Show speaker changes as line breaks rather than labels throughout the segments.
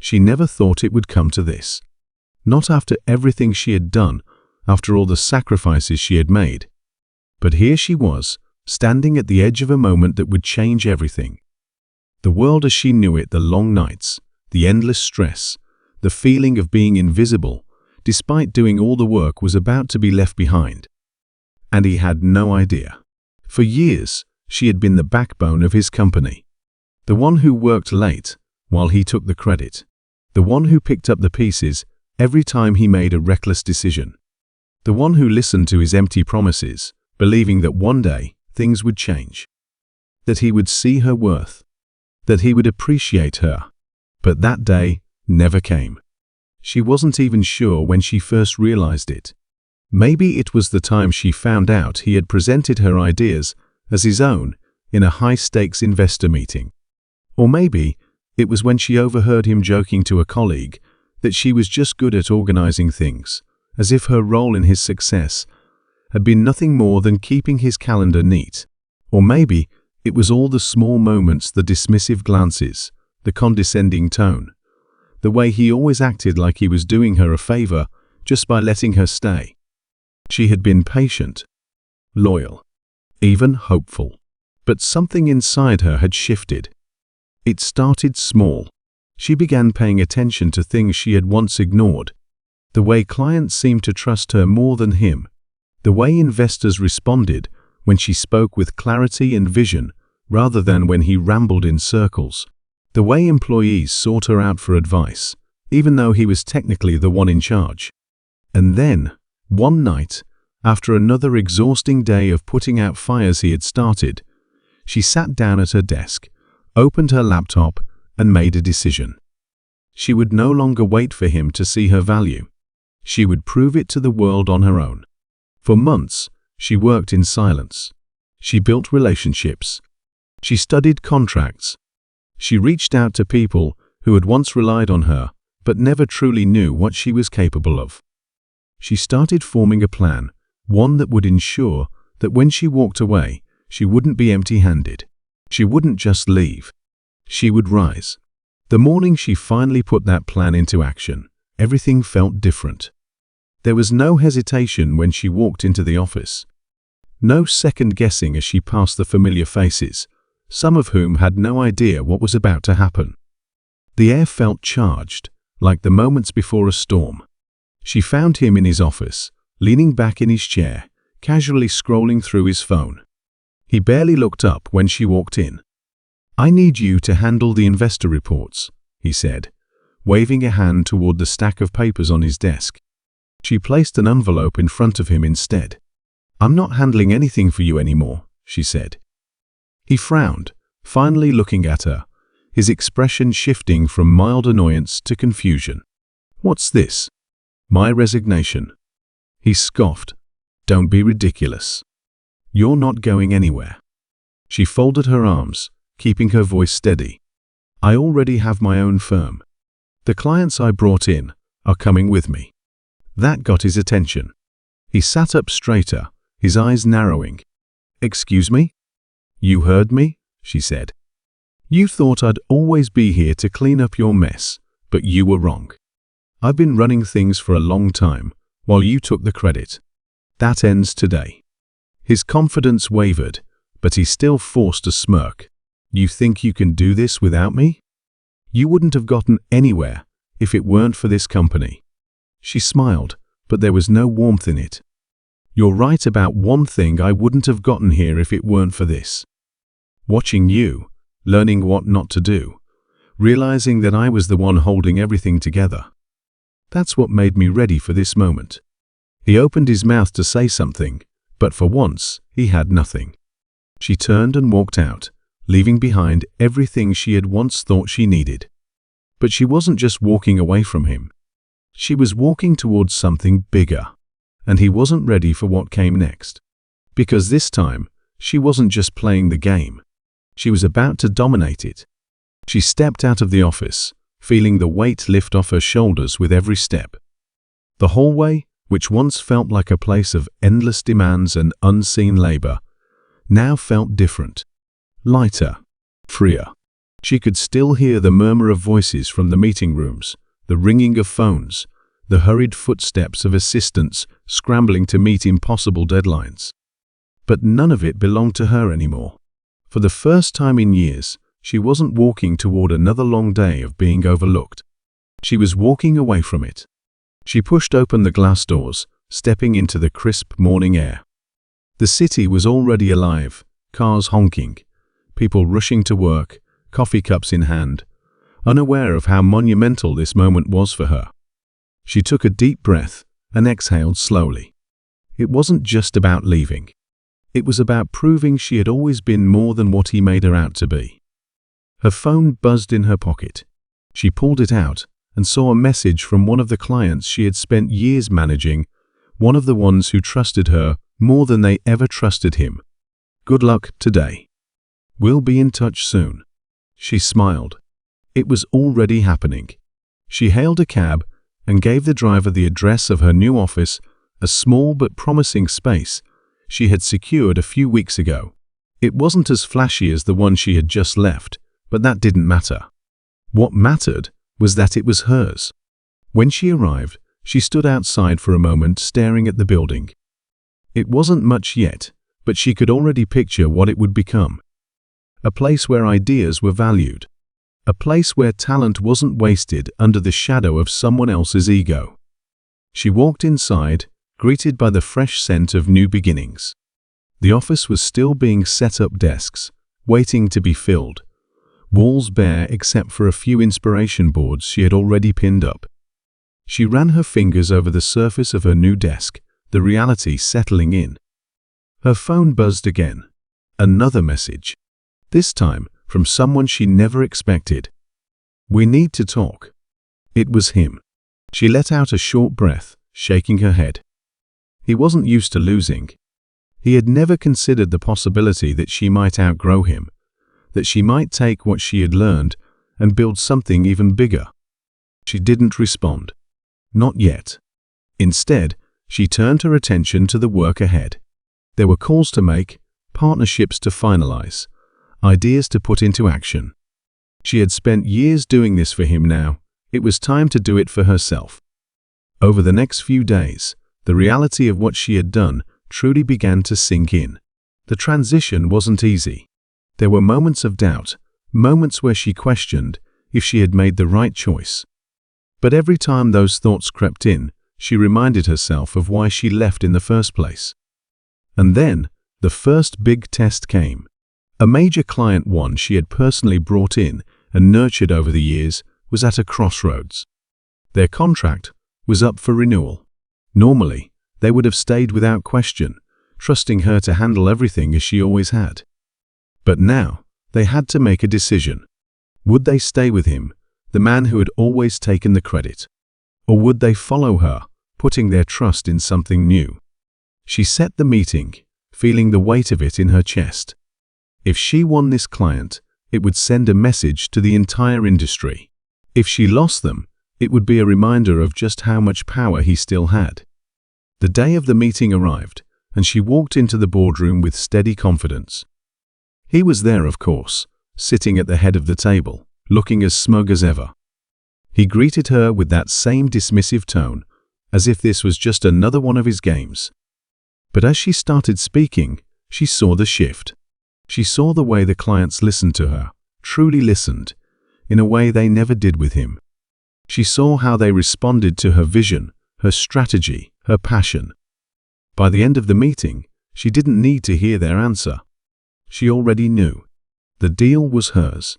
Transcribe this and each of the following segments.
She never thought it would come to this. Not after everything she had done, after all the sacrifices she had made. But here she was, standing at the edge of a moment that would change everything. The world as she knew it, the long nights, the endless stress, the feeling of being invisible, despite doing all the work, was about to be left behind. And he had no idea. For years, she had been the backbone of his company. The one who worked late, while he took the credit. The one who picked up the pieces every time he made a reckless decision. The one who listened to his empty promises, believing that one day things would change. That he would see her worth. That he would appreciate her. But that day never came. She wasn't even sure when she first realized it. Maybe it was the time she found out he had presented her ideas as his own in a high-stakes investor meeting. Or maybe it was when she overheard him joking to a colleague that she was just good at organizing things, as if her role in his success had been nothing more than keeping his calendar neat. Or maybe it was all the small moments, the dismissive glances, the condescending tone, the way he always acted like he was doing her a favor just by letting her stay. She had been patient, loyal, even hopeful. But something inside her had shifted. It started small. She began paying attention to things she had once ignored. The way clients seemed to trust her more than him. The way investors responded when she spoke with clarity and vision rather than when he rambled in circles. The way employees sought her out for advice, even though he was technically the one in charge. And then, one night, after another exhausting day of putting out fires he had started, she sat down at her desk, opened her laptop, and made a decision. She would no longer wait for him to see her value. She would prove it to the world on her own. For months, she worked in silence. She built relationships. She studied contracts. She reached out to people who had once relied on her, but never truly knew what she was capable of. She started forming a plan, one that would ensure that when she walked away, she wouldn't be empty-handed. She wouldn't just leave. She would rise. The morning she finally put that plan into action, everything felt different. There was no hesitation when she walked into the office. No second guessing as she passed the familiar faces, some of whom had no idea what was about to happen. The air felt charged, like the moments before a storm. She found him in his office, leaning back in his chair, casually scrolling through his phone. He barely looked up when she walked in. "I need you to handle the investor reports," he said, waving a hand toward the stack of papers on his desk. She placed an envelope in front of him instead. "I'm not handling anything for you anymore," she said. He frowned, finally looking at her, his expression shifting from mild annoyance to confusion. "What's this?" "My resignation." He scoffed. "Don't be ridiculous. You're not going anywhere." She folded her arms, keeping her voice steady. "I already have my own firm. The clients I brought in are coming with me." That got his attention. He sat up straighter, his eyes narrowing. "Excuse me?" "You heard me," she said. "You thought I'd always be here to clean up your mess, but you were wrong. I've been running things for a long time, while you took the credit. That ends today." His confidence wavered, but he still forced a smirk. "You think you can do this without me? You wouldn't have gotten anywhere if it weren't for this company." She smiled, but there was no warmth in it. "You're right about one thing, I wouldn't have gotten here if it weren't for this. Watching you, learning what not to do, realizing that I was the one holding everything together. That's what made me ready for this moment." He opened his mouth to say something, but for once, he had nothing. She turned and walked out, leaving behind everything she had once thought she needed. But she wasn't just walking away from him. She was walking towards something bigger, and he wasn't ready for what came next. Because this time, she wasn't just playing the game. She was about to dominate it. She stepped out of the office, feeling the weight lift off her shoulders with every step. The hallway, which once felt like a place of endless demands and unseen labor, now felt different. Lighter, freer. She could still hear the murmur of voices from the meeting rooms, the ringing of phones, the hurried footsteps of assistants scrambling to meet impossible deadlines. But none of it belonged to her anymore. For the first time in years, she wasn't walking toward another long day of being overlooked. She was walking away from it. She pushed open the glass doors, stepping into the crisp morning air. The city was already alive, cars honking, people rushing to work, coffee cups in hand, unaware of how monumental this moment was for her. She took a deep breath and exhaled slowly. It wasn't just about leaving. It was about proving she had always been more than what he made her out to be. Her phone buzzed in her pocket. She pulled it out and saw a message from one of the clients she had spent years managing, one of the ones who trusted her more than they ever trusted him. "Good luck today. We'll be in touch soon." She smiled. It was already happening. She hailed a cab and gave the driver the address of her new office, a small but promising space she had secured a few weeks ago. It wasn't as flashy as the one she had just left, but that didn't matter. What mattered was that it was hers. When she arrived, she stood outside for a moment staring at the building. It wasn't much yet, but she could already picture what it would become. A place where ideas were valued. A place where talent wasn't wasted under the shadow of someone else's ego. She walked inside, greeted by the fresh scent of new beginnings. The office was still being set up, desks, waiting to be filled, walls bare except for a few inspiration boards she had already pinned up. She ran her fingers over the surface of her new desk, the reality settling in. Her phone buzzed again. Another message. This time from someone she never expected. "We need to talk." It was him. She let out a short breath, shaking her head. He wasn't used to losing. He had never considered the possibility that she might outgrow him, that she might take what she had learned and build something even bigger. She didn't respond. Not yet. Instead, she turned her attention to the work ahead. There were calls to make, partnerships to finalize, ideas to put into action. She had spent years doing this for him now. It was time to do it for herself. Over the next few days, the reality of what she had done truly began to sink in. The transition wasn't easy. There were moments of doubt, moments where she questioned if she had made the right choice. But every time those thoughts crept in, she reminded herself of why she left in the first place. And then, the first big test came. A major client, one she had personally brought in and nurtured over the years, was at a crossroads. Their contract was up for renewal. Normally, they would have stayed without question, trusting her to handle everything as she always had. But now, they had to make a decision. Would they stay with him, the man who had always taken the credit? Or would they follow her, putting their trust in something new? She set the meeting, feeling the weight of it in her chest. If she won this client, it would send a message to the entire industry. If she lost them, it would be a reminder of just how much power he still had. The day of the meeting arrived, and she walked into the boardroom with steady confidence. He was there, of course, sitting at the head of the table, looking as smug as ever. He greeted her with that same dismissive tone, as if this was just another one of his games. But as she started speaking, she saw the shift. She saw the way the clients listened to her, truly listened, in a way they never did with him. She saw how they responded to her vision, her strategy, her passion. By the end of the meeting, she didn't need to hear their answer. She already knew. The deal was hers.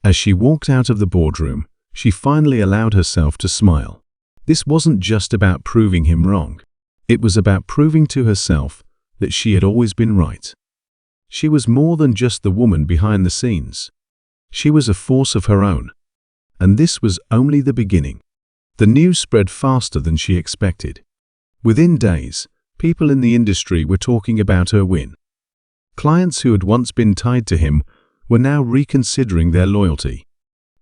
As she walked out of the boardroom, she finally allowed herself to smile. This wasn't just about proving him wrong. It was about proving to herself that she had always been right. She was more than just the woman behind the scenes. She was a force of her own. And this was only the beginning. The news spread faster than she expected. Within days, people in the industry were talking about her win. Clients who had once been tied to him were now reconsidering their loyalty.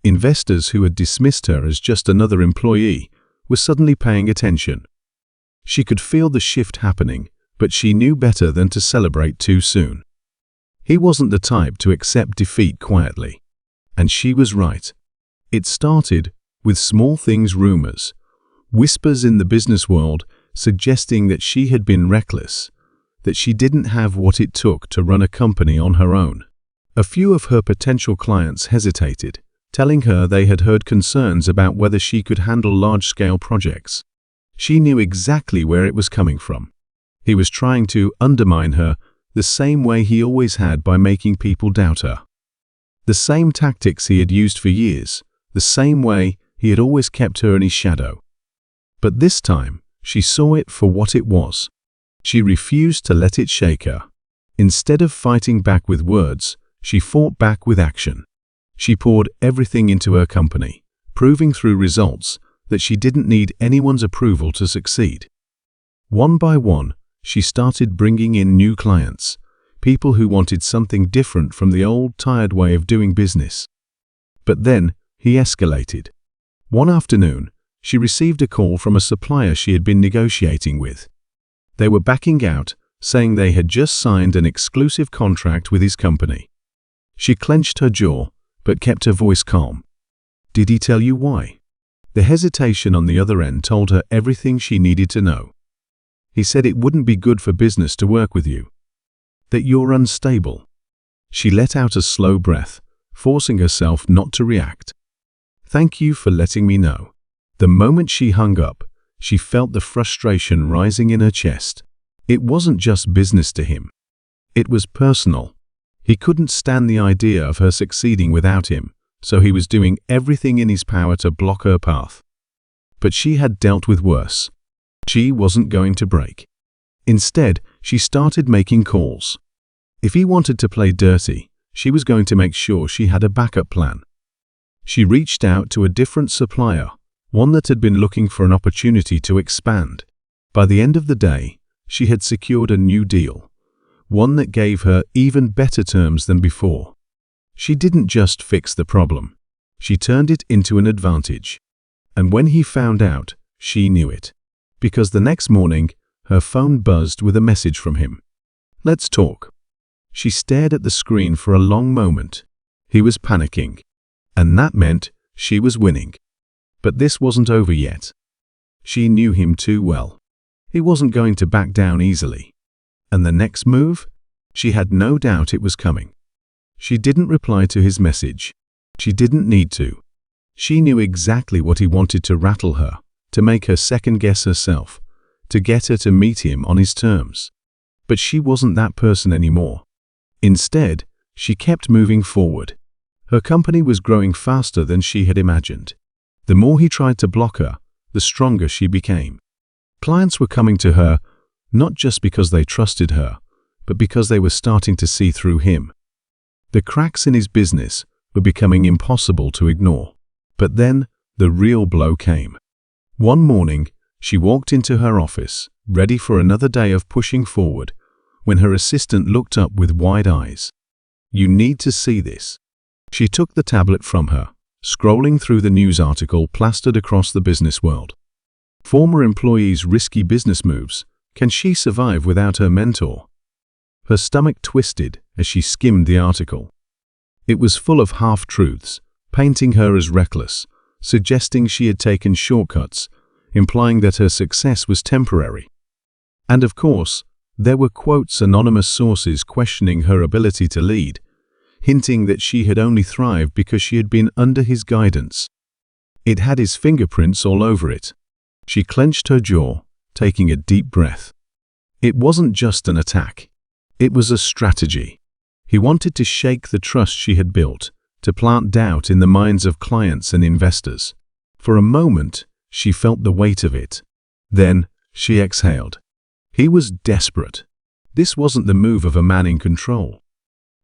Investors who had dismissed her as just another employee were suddenly paying attention. She could feel the shift happening, but she knew better than to celebrate too soon. He wasn't the type to accept defeat quietly. And she was right. It started with small things rumors, whispers in the business world suggesting that she had been reckless, that she didn't have what it took to run a company on her own. A few of her potential clients hesitated, telling her they had heard concerns about whether she could handle large-scale projects. She knew exactly where it was coming from. He was trying to undermine her the same way he always had, by making people doubt her. The same tactics he had used for years, the same way he had always kept her in his shadow. But this time, she saw it for what it was. She refused to let it shake her. Instead of fighting back with words, she fought back with action. She poured everything into her company, proving through results that she didn't need anyone's approval to succeed. One by one, she started bringing in new clients, people who wanted something different from the old, tired way of doing business. But then, he escalated. One afternoon, she received a call from a supplier she had been negotiating with. They were backing out, saying they had just signed an exclusive contract with his company. She clenched her jaw, but kept her voice calm. Did he tell you why? The hesitation on the other end told her everything she needed to know. He said it wouldn't be good for business to work with you. That you're unstable. She let out a slow breath, forcing herself not to react. Thank you for letting me know. The moment she hung up, she felt the frustration rising in her chest. It wasn't just business to him. It was personal. He couldn't stand the idea of her succeeding without him, so he was doing everything in his power to block her path. But she had dealt with worse. She wasn't going to break. Instead, she started making calls. If he wanted to play dirty, she was going to make sure she had a backup plan. She reached out to a different supplier, one that had been looking for an opportunity to expand. By the end of the day, she had secured a new deal, one that gave her even better terms than before. She didn't just fix the problem. She turned it into an advantage. And when he found out, she knew it. Because the next morning, her phone buzzed with a message from him. Let's talk. She stared at the screen for a long moment. He was panicking. And that meant she was winning. But this wasn't over yet. She knew him too well. He wasn't going to back down easily. And the next move? She had no doubt it was coming. She didn't reply to his message. She didn't need to. She knew exactly what he wanted to rattle her, to make her second-guess herself, to get her to meet him on his terms. But she wasn't that person anymore. Instead, she kept moving forward. Her company was growing faster than she had imagined. The more he tried to block her, the stronger she became. Clients were coming to her, not just because they trusted her, but because they were starting to see through him. The cracks in his business were becoming impossible to ignore. But then, the real blow came. One morning, she walked into her office, ready for another day of pushing forward, when her assistant looked up with wide eyes. You need to see this. She took the tablet from her, scrolling through the news article plastered across the business world. Former employees' risky business moves. Can she survive without her mentor? Her stomach twisted as she skimmed the article. It was full of half-truths, painting her as reckless, suggesting she had taken shortcuts, implying that her success was temporary. And of course, there were quotes anonymous sources questioning her ability to lead, hinting that she had only thrived because she had been under his guidance. It had his fingerprints all over it. She clenched her jaw, taking a deep breath. It wasn't just an attack. It was a strategy. He wanted to shake the trust she had built, to plant doubt in the minds of clients and investors. For a moment, she felt the weight of it. Then, she exhaled. He was desperate. This wasn't the move of a man in control.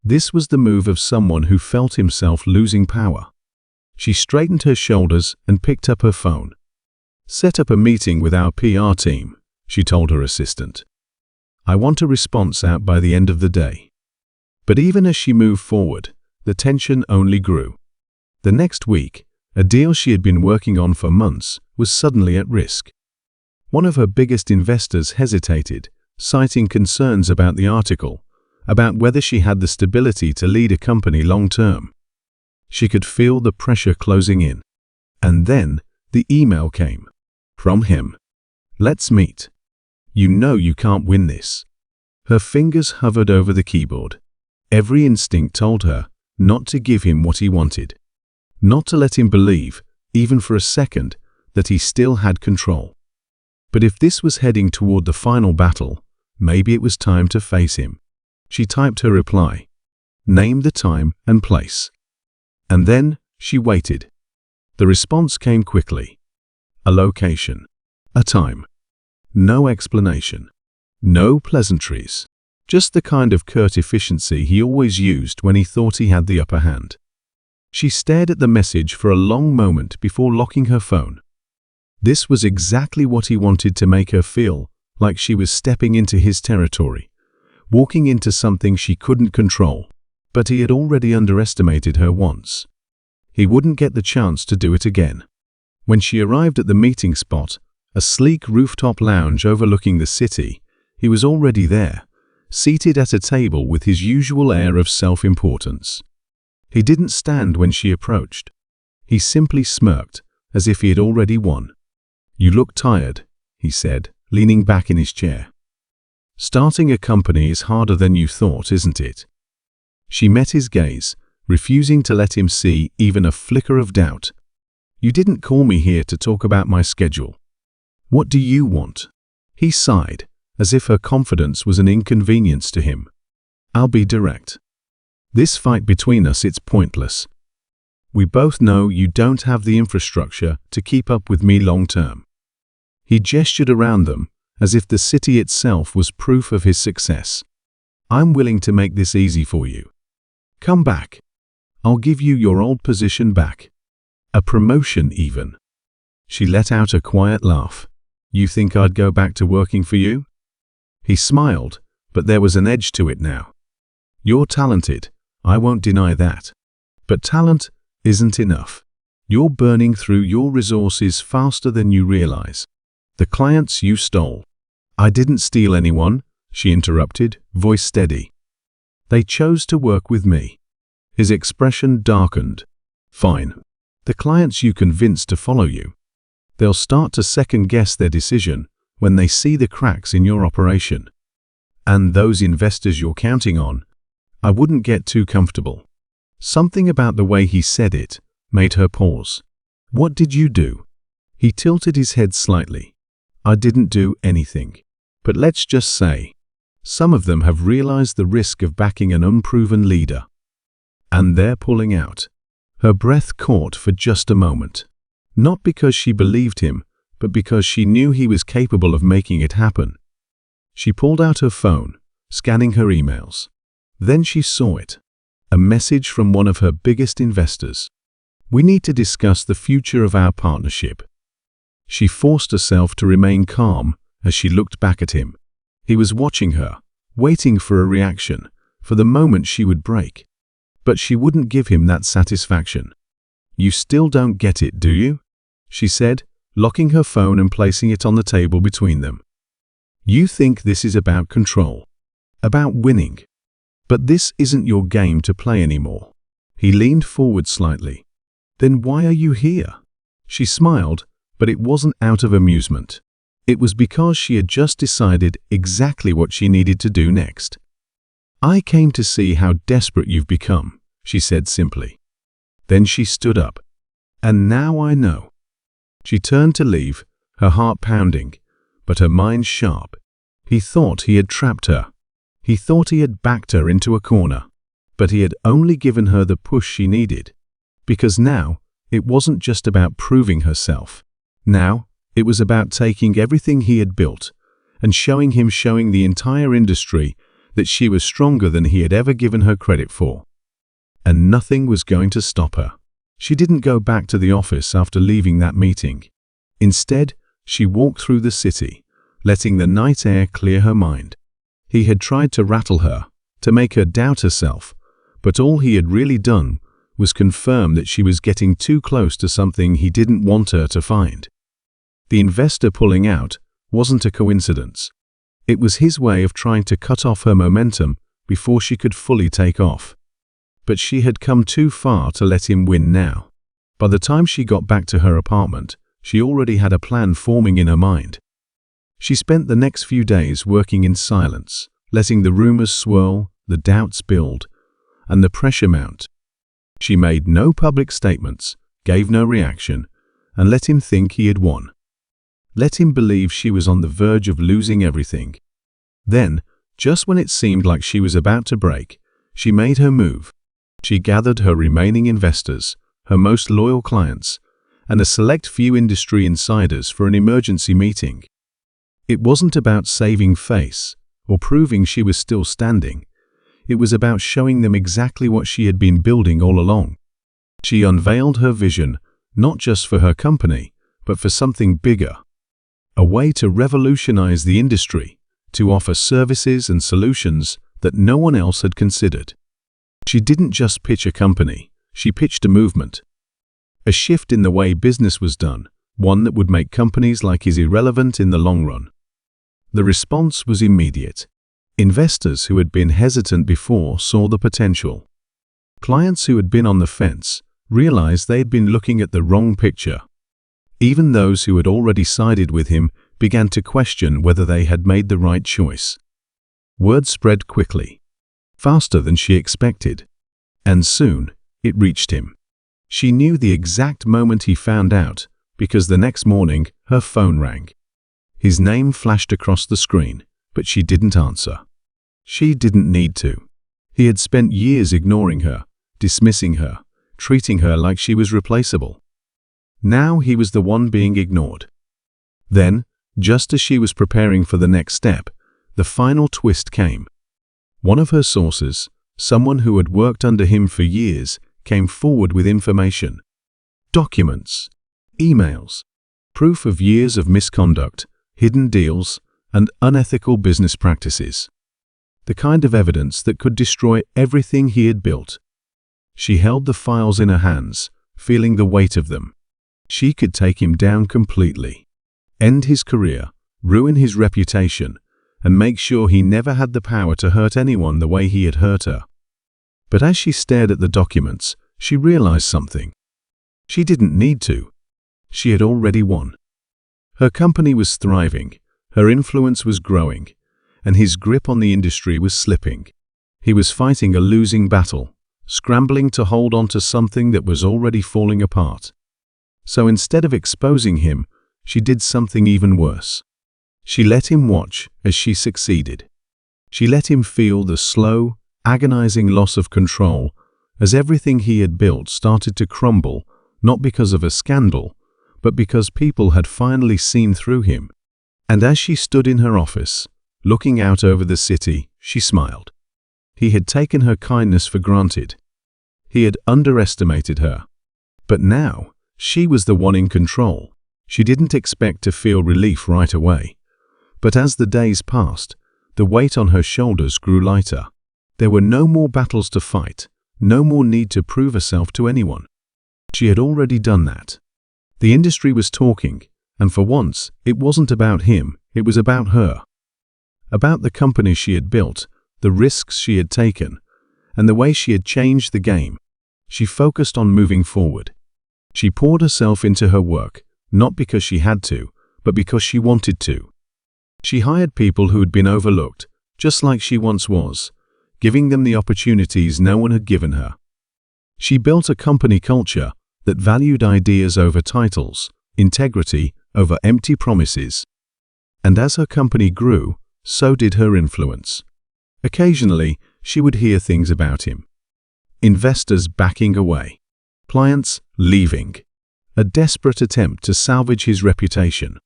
This was the move of someone who felt himself losing power. She straightened her shoulders and picked up her phone. Set up a meeting with our PR team, she told her assistant. I want a response out by the end of the day. But even as she moved forward, the tension only grew. The next week, a deal she had been working on for months was suddenly at risk. One of her biggest investors hesitated, citing concerns about the article, about whether she had the stability to lead a company long-term. She could feel the pressure closing in. And then the email came. From him. Let's meet. You know you can't win this. Her fingers hovered over the keyboard. Every instinct told her not to give him what he wanted. Not to let him believe, even for a second, that he still had control. But if this was heading toward the final battle, maybe it was time to face him. She typed her reply. Name the time and place. And then she waited. The response came quickly. A location. A time. No explanation. No pleasantries. Just the kind of curt efficiency he always used when he thought he had the upper hand. She stared at the message for a long moment before locking her phone. This was exactly what he wanted to make her feel, like she was stepping into his territory, walking into something she couldn't control. But he had already underestimated her once. He wouldn't get the chance to do it again. When she arrived at the meeting spot, a sleek rooftop lounge overlooking the city, he was already there, seated at a table with his usual air of self-importance. He didn't stand when she approached. He simply smirked, as if he had already won. You look tired, he said, leaning back in his chair. Starting a company is harder than you thought, isn't it? She met his gaze, refusing to let him see even a flicker of doubt. You didn't call me here to talk about my schedule. What do you want? He sighed, as if her confidence was an inconvenience to him. I'll be direct. This fight between us, it's pointless. We both know you don't have the infrastructure to keep up with me long term. He gestured around them, as if the city itself was proof of his success. I'm willing to make this easy for you. Come back. I'll give you your old position back. A promotion even. She let out a quiet laugh. You think I'd go back to working for you? He smiled, but there was an edge to it now. You're talented, I won't deny that. But talent isn't enough. You're burning through your resources faster than you realize. The clients you stole. I didn't steal anyone, she interrupted, voice steady. They chose to work with me. His expression darkened. Fine. The clients you convinced to follow you. They'll start to second-guess their decision when they see the cracks in your operation. And those investors you're counting on, I wouldn't get too comfortable. Something about the way he said it made her pause. What did you do? He tilted his head slightly. I didn't do anything. But let's just say, some of them have realized the risk of backing an unproven leader. And they're pulling out. Her breath caught for just a moment. Not because she believed him, but because she knew he was capable of making it happen. She pulled out her phone, scanning her emails. Then she saw it. A message from one of her biggest investors. We need to discuss the future of our partnership. She forced herself to remain calm as she looked back at him. He was watching her, waiting for a reaction, for the moment she would break. But she wouldn't give him that satisfaction. You still don't get it, do you? She said, locking her phone and placing it on the table between them. You think this is about control, about winning. But this isn't your game to play anymore. He leaned forward slightly. Then why are you here? She smiled, but it wasn't out of amusement. It was because she had just decided exactly what she needed to do next. I came to see how desperate you've become, she said simply. Then she stood up. And now I know. She turned to leave, her heart pounding, but her mind sharp. He thought he had trapped her. He thought he had backed her into a corner. But he had only given her the push she needed. Because now, it wasn't just about proving herself. Now, it was about taking everything he had built and showing the entire industry that she was stronger than he had ever given her credit for. And nothing was going to stop her. She didn't go back to the office after leaving that meeting. Instead, she walked through the city, letting the night air clear her mind. He had tried to rattle her, to make her doubt herself, but all he had really done was confirm that she was getting too close to something he didn't want her to find. The investor pulling out wasn't a coincidence. It was his way of trying to cut off her momentum before she could fully take off. but she had come too far to let him win now. By the time she got back to her apartment, she already had a plan forming in her mind. She spent the next few days working in silence, letting the rumors swirl, the doubts build, and the pressure mount. She made no public statements, gave no reaction, and let him think he had won. Let him believe she was on the verge of losing everything. Then, just when it seemed like she was about to break, she made her move. She gathered her remaining investors, her most loyal clients, and a select few industry insiders for an emergency meeting. It wasn't about saving face or proving she was still standing. It was about showing them exactly what she had been building all along. She unveiled her vision, not just for her company, but for something bigger. A way to revolutionize the industry, to offer services and solutions that no one else had considered. She didn't just pitch a company, she pitched a movement. A shift in the way business was done, one that would make companies like his irrelevant in the long run. The response was immediate. Investors who had been hesitant before saw the potential. Clients who had been on the fence realized they had been looking at the wrong picture. Even those who had already sided with him began to question whether they had made the right choice. Word spread quickly, faster than she expected, and soon it reached him. She knew the exact moment he found out, because the next morning her phone rang. His name flashed across the screen, but she didn't answer. She didn't need to. He had spent years ignoring her, dismissing her, treating her like she was replaceable. Now he was the one being ignored. Then, just as she was preparing for the next step, the final twist came. One of her sources, someone who had worked under him for years, came forward with information. Documents, emails, proof of years of misconduct, hidden deals, and unethical business practices. The kind of evidence that could destroy everything he had built. She held the files in her hands, feeling the weight of them. She could take him down completely, end his career, ruin his reputation, and make sure he never had the power to hurt anyone the way he had hurt her. But as she stared at the documents, she realized something. She didn't need to. She had already won. Her company was thriving, her influence was growing, and his grip on the industry was slipping. He was fighting a losing battle, scrambling to hold on to something that was already falling apart. So instead of exposing him, she did something even worse. She let him watch as she succeeded. She let him feel the slow, agonizing loss of control as everything he had built started to crumble, not because of a scandal, but because people had finally seen through him. And as she stood in her office, looking out over the city, she smiled. He had taken her kindness for granted. He had underestimated her. But now, she was the one in control. She didn't expect to feel relief right away. But as the days passed, the weight on her shoulders grew lighter. There were no more battles to fight, no more need to prove herself to anyone. She had already done that. The industry was talking, and for once, it wasn't about him, it was about her. About the company she had built, the risks she had taken, and the way she had changed the game. She focused on moving forward. She poured herself into her work, not because she had to, but because she wanted to. She hired people who had been overlooked, just like she once was, giving them the opportunities no one had given her. She built a company culture that valued ideas over titles, integrity over empty promises. And as her company grew, so did her influence. Occasionally, she would hear things about him. Investors backing away, clients leaving, a desperate attempt to salvage his reputation.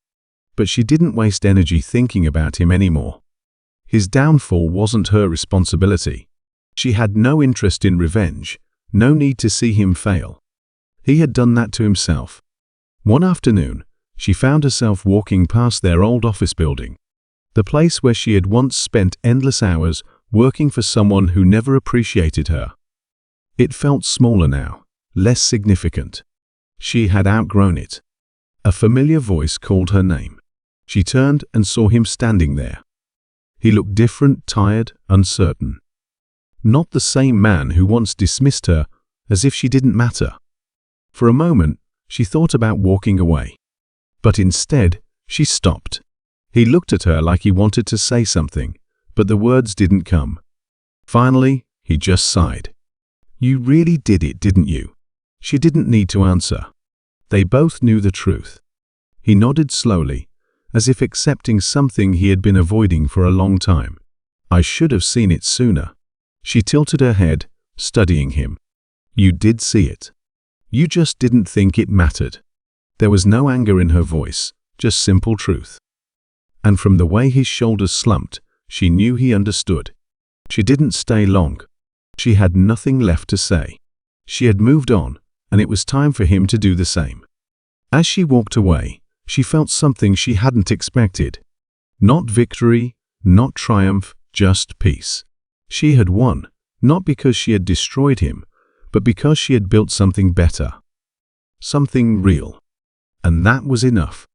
But she didn't waste energy thinking about him anymore. His downfall wasn't her responsibility. She had no interest in revenge, no need to see him fail. He had done that to himself. One afternoon, she found herself walking past their old office building, the place where she had once spent endless hours working for someone who never appreciated her. It felt smaller now, less significant. She had outgrown it. A familiar voice called her name. She turned and saw him standing there. He looked different, tired, uncertain. Not the same man who once dismissed her as if she didn't matter. For a moment, she thought about walking away. But instead, she stopped. He looked at her like he wanted to say something, but the words didn't come. Finally, he just sighed. "You really did it, didn't you?" She didn't need to answer. They both knew the truth. He nodded slowly, as if accepting something he had been avoiding for a long time. "I should have seen it sooner." She tilted her head, studying him. "You did see it. You just didn't think it mattered." There was no anger in her voice, just simple truth. And from the way his shoulders slumped, she knew he understood. She didn't stay long. She had nothing left to say. She had moved on, and it was time for him to do the same. As she walked away, she felt something she hadn't expected. Not victory, not triumph, just peace. She had won, not because she had destroyed him, but because she had built something better. Something real. And that was enough.